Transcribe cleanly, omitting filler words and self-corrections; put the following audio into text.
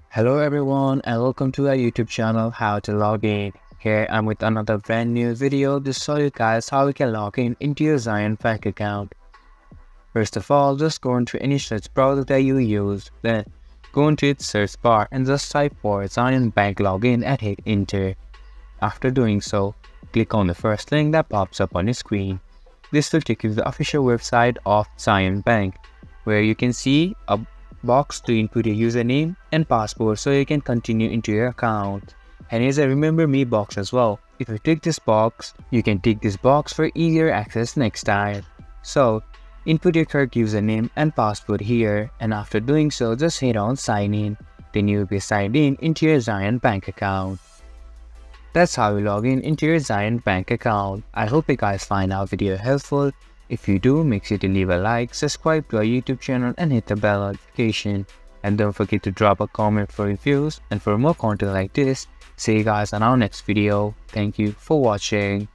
Hello everyone and welcome to our YouTube channel How to Log In. Here I'm with another brand new video to show you guys how you can log in into your Zion bank account. First of all, just go into any search browser that you use, then go into its search bar and just type for Zion Bank Login and hit enter. After doing so, click on the first link that pops up on your screen. This will take you to the official website of Zion Bank, where you can see a box to input your username and password so you can continue into your account. And here's a remember me box as well. If you tick this box, you can tick this box for easier access next time. So, input your correct username and password here, and after doing so, just hit on sign in. Then you will be signed in into your Zion bank account. That's how you log in into your Zion bank account. I hope you guys find our video helpful. If you do, make sure to leave a like, subscribe to our YouTube channel and hit the bell notification. And don't forget to drop a comment for reviews, and for more content like this, see you guys on our next video. Thank you for watching.